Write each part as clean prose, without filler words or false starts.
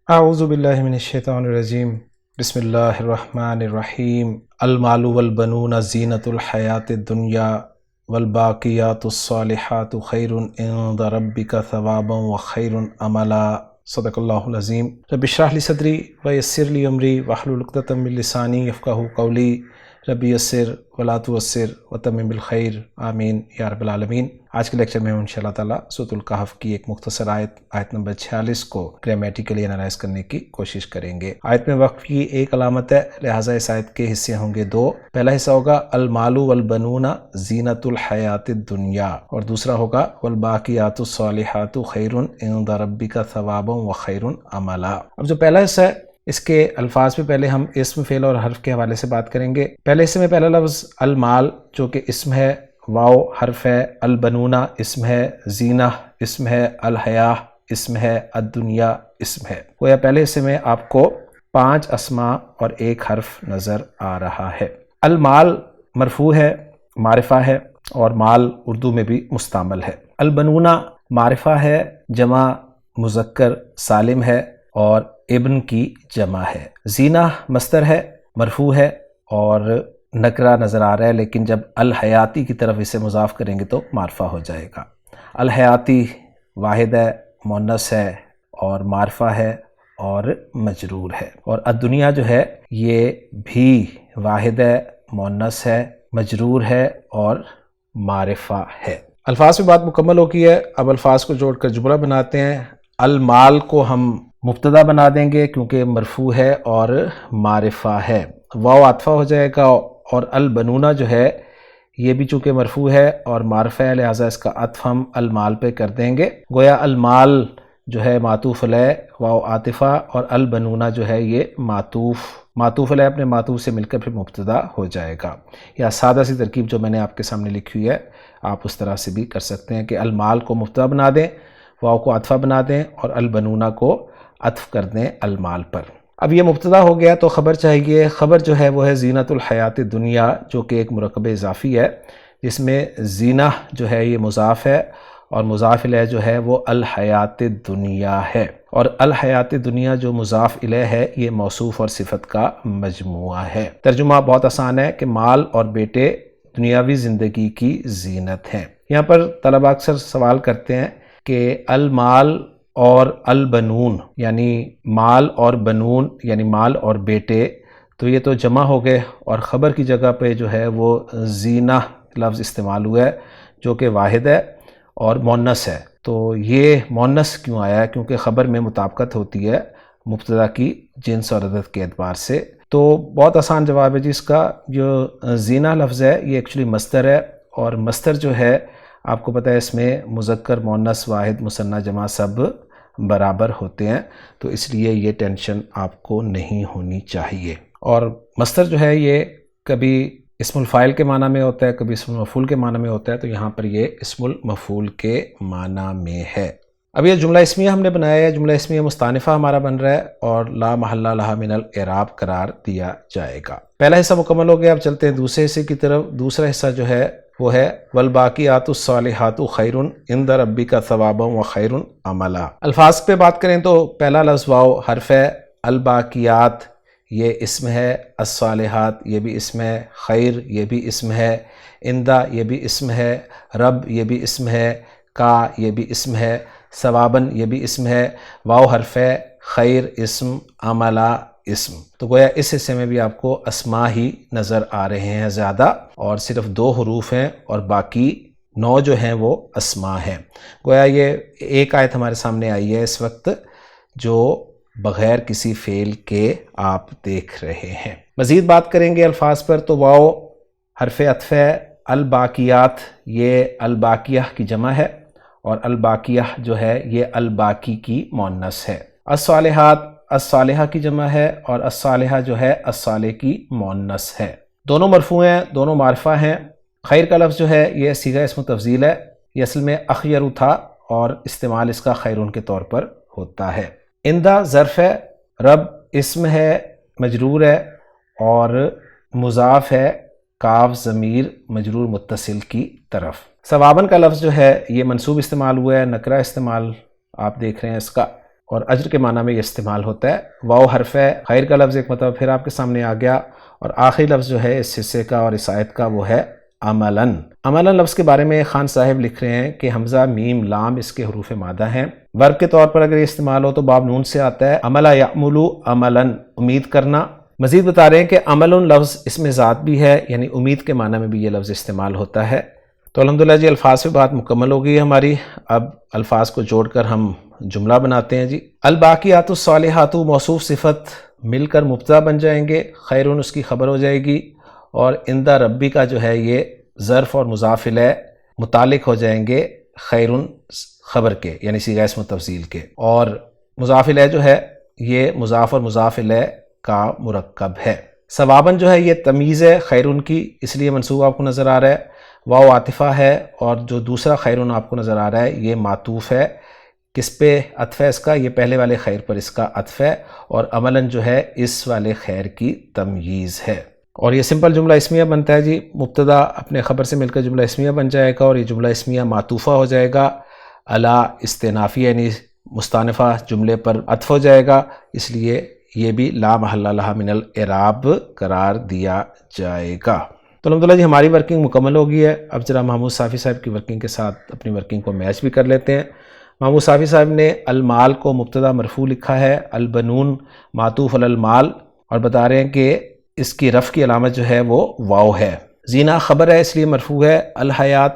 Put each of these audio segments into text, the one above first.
اعوذ باللہ من الشیطان الرجیم بسم اللہ الرحمن الرحیم المال والبنون زینۃ الحیات الدنیا والباقیات الصالحات خیر عند ربک ثوابا وخیر عملا صدق اللہ العظیم رب اشرح لی صدری ویسر لی امری واحلل عقدۃ من لسانی یفقہوا قولی رب یسر ولا تعسر وتمم بالخیر آمین یا رب العالمین۔ آج کے لیکچر میں ہم انشاءاللہ تعالیٰ سورۃ الکہف کی ایک مختصر آیت نمبر 46 کو گرامیٹیکلی انالائز کرنے کی کوشش کریں گے۔ آیت میں وقف کی ایک علامت ہے، لہٰذا اس آیت کے حصے ہوں گے دو۔ پہلا حصہ ہوگا المال والبنون زینۃ الحیات الدنیا، اور دوسرا ہوگا والباقیات الصالحات خیر عند ربک ثوابا وخیر عملا۔ اب جو پہلا حصہ ہے اس کے الفاظ پہ پہلے ہم اسم فعل اور حرف کے حوالے سے بات کریں گے۔ پہلے حصے میں پہلا لفظ المال جو کہ اسم ہے، واو حرف ہے، البنونا اسم ہے، زینہ اسم ہے، الحیاہ اسم ہے، الدنیا اسم ہے۔ گویا پہلے حصے میں آپ کو 5 اسماء اور ایک حرف نظر آ رہا ہے۔ المال مرفوع ہے، معرفہ ہے، اور مال اردو میں بھی مستعمل ہے۔ البنونا معرفہ ہے، جمع مذکر سالم ہے اور ابن کی جمع ہے۔ زینہ مصدر ہے، مرفوع ہے اور نکرہ نظر آ رہا ہے، لیکن جب الحیاتی کی طرف اسے مضاف کریں گے تو معرفہ ہو جائے گا۔ الحیاتی واحد ہے، مؤنث ہے اور معرفہ ہے اور مجرور ہے۔ اور الدنیا جو ہے یہ بھی واحد ہے، مؤنث ہے، مجرور ہے اور معرفہ ہے۔ الفاظ پہ بات مکمل ہو گئی ہے، اب الفاظ کو جوڑ کر جملہ بناتے ہیں۔ المال کو ہم مبتدا بنا دیں گے کیونکہ مرفوع ہے اور معرفہ ہے، واو عاطفہ ہو جائے گا، اور البنونا جو ہے یہ بھی چونکہ مرفوع ہے اور معرفہ ہے، لہٰذا اس کا عطف ہم المال پہ کر دیں گے۔ گویا المال جو ہے معطوف علیہ واو عاطفہ، اور البنونا جو ہے یہ معطوف علیہ اپنے معطوف سے مل کر پھر مبتدا ہو جائے گا۔ یا سادہ سی ترکیب جو میں نے آپ کے سامنے لکھی ہوئی ہے آپ اس طرح سے بھی کر سکتے ہیں کہ المال کو مبتدا بنا دیں، واو کو عطفہ بنا دیں اور البنونا کو عطف کر دیں المال پر۔ اب یہ مبتدا ہو گیا تو خبر چاہیے۔ خبر جو ہے وہ ہے زینۃ الحیات دنیا، جو کہ ایک مرکب اضافی ہے جس میں زینہ جو ہے یہ مضاف ہے اور مضاف الیہ جو ہے وہ الحیات دنیا ہے، اور الحیات دنیا جو مضاف الیہ ہے یہ موصوف اور صفت کا مجموعہ ہے۔ ترجمہ بہت آسان ہے کہ مال اور بیٹے دنیاوی زندگی کی زینت ہیں۔ یہاں پر طلبہ اکثر سوال کرتے ہیں کہ المال اور البنون یعنی مال اور بنون یعنی مال اور بیٹے، تو یہ تو جمع ہو گئے، اور خبر کی جگہ پہ جو ہے وہ زینہ لفظ استعمال ہوا ہے جو کہ واحد ہے اور مؤنث ہے۔ تو یہ مؤنث کیوں آیا ہے؟ کیونکہ خبر میں مطابقت ہوتی ہے مبتدا کی جنس اور عدد کے اعتبار سے۔ تو بہت آسان جواب ہے جی اس کا۔ جو زینہ لفظ ہے یہ ایکچولی مصدر ہے، اور مصدر جو ہے آپ کو پتہ ہے اس میں مذکر مؤنث واحد مثنیٰ جمع سب برابر ہوتے ہیں، تو اس لیے یہ ٹینشن آپ کو نہیں ہونی چاہیے۔ اور مصدر جو ہے یہ کبھی اسم الفاعل کے معنی میں ہوتا ہے، کبھی اسم المفعول کے معنی میں ہوتا ہے، تو یہاں پر یہ اسم المفعول کے معنی میں ہے۔ اب یہ جملہ اسمیہ ہم نے بنایا ہے، جملہ اسمیہ مستانفہ ہمارا بن رہا ہے اور لا محل لہا من الاعراب قرار دیا جائے گا۔ پہلا حصہ مکمل ہو گیا، اب چلتے ہیں دوسرے حصے کی طرف۔ دوسرا حصہ جو ہے وہ ہے والباقیات الصالحات خیر عند ربک ثوابا وخیر عملا۔ الفاظ پہ بات کریں تو پہلا لفظ واو حرف ہے، الباقیات یہ اسم ہے، الصالحات یہ بھی اسم ہے، خیر یہ بھی اسم ہے، عندہ یہ بھی اسم ہے، رب یہ بھی اسم ہے، کا یہ بھی اسم ہے، ثواباً یہ بھی اسم ہے، واو حرف ہے، خیر اسم، عملا اسم۔ تو گویا اس حصے میں بھی آپ کو اسماء ہی نظر آ رہے ہیں زیادہ، اور صرف 2 حروف ہیں اور باقی 9 جو ہیں وہ اسماء ہیں۔ گویا یہ ایک آیت ہمارے سامنے آئی ہے اس وقت جو بغیر کسی فعل کے آپ دیکھ رہے ہیں۔ مزید بات کریں گے الفاظ پر تو واو حرف عطف ہے، الباقیات یہ الباقیہ کی جمع ہے، اور الباقیہ جو ہے یہ الباقی کی مؤنث ہے۔ الصالحات الصالحہ کی جمع ہے، اور الصالحہ جو ہے الصالح کی مؤنث ہے۔ دونوں مرفوع ہیں، دونوں معرفہ ہیں۔ خیر کا لفظ جو ہے یہ صیغہ اسم تفضیل ہے، یہ اصل میں اخیر تھا اور استعمال اس کا خیرون کے طور پر ہوتا ہے۔ عندہ ظرف ہے، رب اسم ہے، مجرور ہے اور مضاف ہے کاف ضمیر مجرور متصل کی طرف۔ ثواباً کا لفظ جو ہے یہ منصوب استعمال ہوا ہے، نکرہ استعمال آپ دیکھ رہے ہیں اس کا، اور اجر کے معنی میں یہ استعمال ہوتا ہے۔ واو حرف ہے، خیر کا لفظ ایک مرتبہ پھر آپ کے سامنے آ گیا، اور آخری لفظ جو ہے اس حصے کا اور اس آیت کا وہ ہے عملاً۔ عملاً لفظ کے بارے میں خان صاحب لکھ رہے ہیں کہ حمزہ میم لام اس کے حروف مادہ ہیں۔ ورب کے طور پر اگر یہ استعمال ہو تو باب نون سے آتا ہے، عملا یعملو عملاً، امید کرنا۔ مزید بتا رہے ہیں کہ عمل لفظ اس میں ذات بھی ہے، یعنی امید کے معنی میں بھی یہ لفظ استعمال ہوتا ہے۔ تو الحمدللہ جی الفاظ پہ بات مکمل ہو گئی ہے ہماری، اب الفاظ کو جوڑ کر ہم جملہ بناتے ہیں جی۔ الباقیات الصالحات موصوف صفت مل کر مبتدا بن جائیں گے، خیرون اس کی خبر ہو جائے گی، اور عند ربی کا جو ہے یہ ظرف اور مضاف الیہ متعلق ہو جائیں گے خیرون خبر کے، یعنی صیغہ اسم تفضیل کے، اور مضاف الیہ جو ہے یہ مضاف اور مضاف الیہ کا مرکب ہے۔ ثواباً جو ہے یہ تمیز ہے خیرون کی، اس لیے منصوب آپ کو نظر آ رہا ہے، واو عاطفہ ہے، اور جو دوسرا خیرون آپ کو نظر آ رہا ہے یہ معطوف ہے۔ کس پہ عطف ہے اس کا؟ یہ پہلے والے خیر پر اس کا عطف ہے، اور عملاً جو ہے اس والے خیر کی تمییز ہے۔ اور یہ سمپل جملہ اسمیہ بنتا ہے جی، مبتدا اپنے خبر سے مل کر جملہ اسمیہ بن جائے گا، اور یہ جملہ اسمیہ معطوفہ ہو جائے گا، الا استنافیہ یعنی مستانفہ جملے پر عطف ہو جائے گا، اس لیے یہ بھی لا محل لہا من الاعراب قرار دیا جائے گا۔ تو الحمدللہ جی ہماری ورکنگ مکمل ہو گئی ہے۔ اب ذرا محمود صافی صاحب کی ورکنگ کے ساتھ اپنی ورکنگ کو میچ بھی کر لیتے ہیں۔ محمود صافی صاحب نے المال کو مبتدا مرفوع لکھا ہے، البنون معطوف علی المال، اور بتا رہے ہیں کہ اس کی رفع کی علامت جو ہے وہ واو ہے۔ زینہ خبر ہے اس لیے مرفوع ہے، الحیات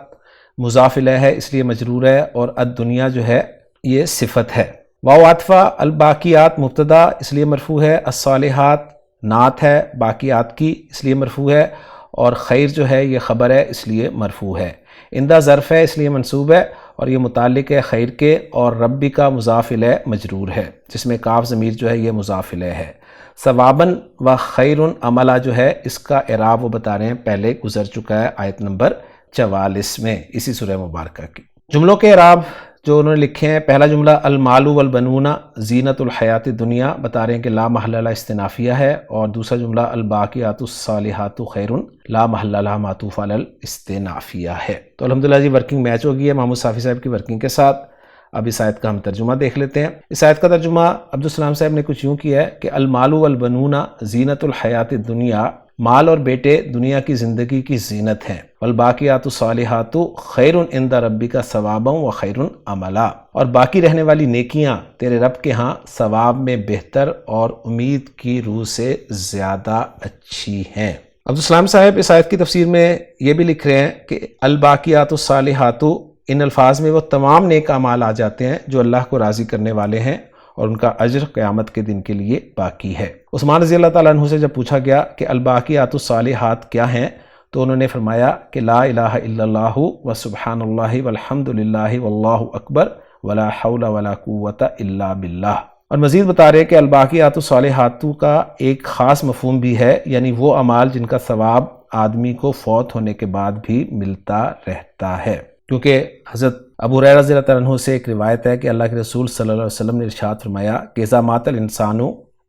مضاف الیہ ہے اس لیے مجرور ہے، اور الدنیا جو ہے یہ صفت ہے۔ واو عاطفہ، الباقیات مبتدا اس لیے مرفوع ہے، الصالحات نعت ہے باقیات کی اس لیے مرفوع ہے، اور خیر جو ہے یہ خبر ہے اس لیے مرفوع ہے۔ اندہ ظرف ہے اس لیے منصوب ہے، اور یہ متعلق ہے خیر کے، اور ربی کا مضاف الیہ مجرور ہے جس میں کاف ضمیر جو ہے یہ مضاف الیہ ہے۔ ثواباً و خیرٌ عملا جو ہے اس کا اعراب وہ بتا رہے ہیں، پہلے گزر چکا ہے آیت نمبر 44 میں اسی سورہ مبارکہ کی۔ جملوں کے اعراب جو انہوں نے لکھے ہیں، پہلا جملہ المال والبنون زینت الحیات الدنیا، بتا رہے ہیں کہ لا محل لہا استنافیہ ہے، اور دوسرا جملہ الباقیات الصالحات خیر لا محل لہا معطوف علی الاستنافیہ ہے۔ تو الحمدللہ جی ورکنگ میچ ہو گئی ہے محمود صافی صاحب کی ورکنگ کے ساتھ۔ اب اس آیت کا ہم ترجمہ دیکھ لیتے ہیں۔ اس آیت کا ترجمہ عبدالسلام صاحب نے کچھ یوں کیا ہے کہ المال والبنون زینت الحیات الدنیا، مال اور بیٹے دنیا کی زندگی کی زینت ہیں، والباقیات الصالحات خیر عند ربک ثوابا و خیر عملا، اور باقی رہنے والی نیکیاں تیرے رب کے ہاں ثواب میں بہتر اور امید کی روح سے زیادہ اچھی ہیں۔ عبدالسلام صاحب اس آیت کی تفسیر میں یہ بھی لکھ رہے ہیں کہ الباقیات الصالحات، ان الفاظ میں وہ تمام نیک اعمال آ جاتے ہیں جو اللہ کو راضی کرنے والے ہیں، اور ان کا اجر قیامت کے دن کے لیے باقی ہے۔ عثمان رضی اللہ تعالیٰ عنہ سے جب پوچھا گیا کہ الباقیات الصالحات کیا ہیں، تو انہوں نے فرمایا کہ لا الہ الا اللہ و سبحان اللہ والحمد للہ واللہ اکبر ولا حول ولا قوت الا باللہ۔ اور مزید بتا رہے کہ الباقیات الصالحات کا ایک خاص مفہوم بھی ہے، یعنی وہ اعمال جن کا ثواب آدمی کو فوت ہونے کے بعد بھی ملتا رہتا ہے، کیونکہ حضرت ابو ہریرہ رضی اللہ تعالیٰ عنہ سے ایک روایت ہے کہ اللہ کے رسول صلی اللہ علیہ وسلم نے ارشاد فرمایا کہ اذا مات الانسان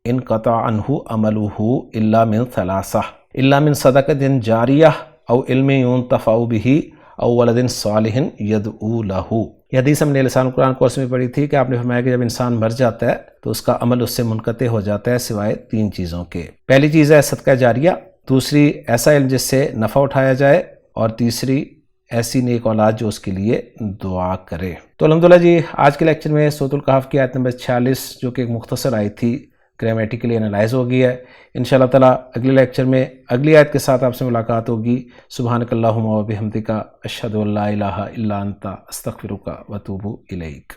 انقطع عنہ عملہ الا من ثلاثہ، الا من صدقۃ جاریہ او علم ينتفع به او ولد صالح يدعو له۔ یہ حدیث ہم نے لسان القرآن کورس میں پڑھی تھی کہ آپ نے فرمایا کہ جب انسان مر جاتا ہے تو اس کا عمل اس سے منقطع ہو جاتا ہے سوائے تین چیزوں کے۔ پہلی چیز ہے صدقہ جاریہ، دوسری ایسا علم جس سے نفع اٹھایا جائے، اور تیسری ایسی نیک اولاد جو اس کے لیے دعا کرے۔ تو الحمدللہ جی آج کے لیکچر میں سورۃ الکہف کی آیت نمبر 46 جو کہ ایک مختصر آئی تھی، گرامیٹیکلی انالائز ہو گئی ہے۔ انشاءاللہ تعالیٰ اگلے لیکچر میں اگلی آیت کے ساتھ آپ سے ملاقات ہوگی۔ سبحانک اللہم و بحمدک، اشہد ان لا الہ الا انت، استغفرک و اتوب الیک۔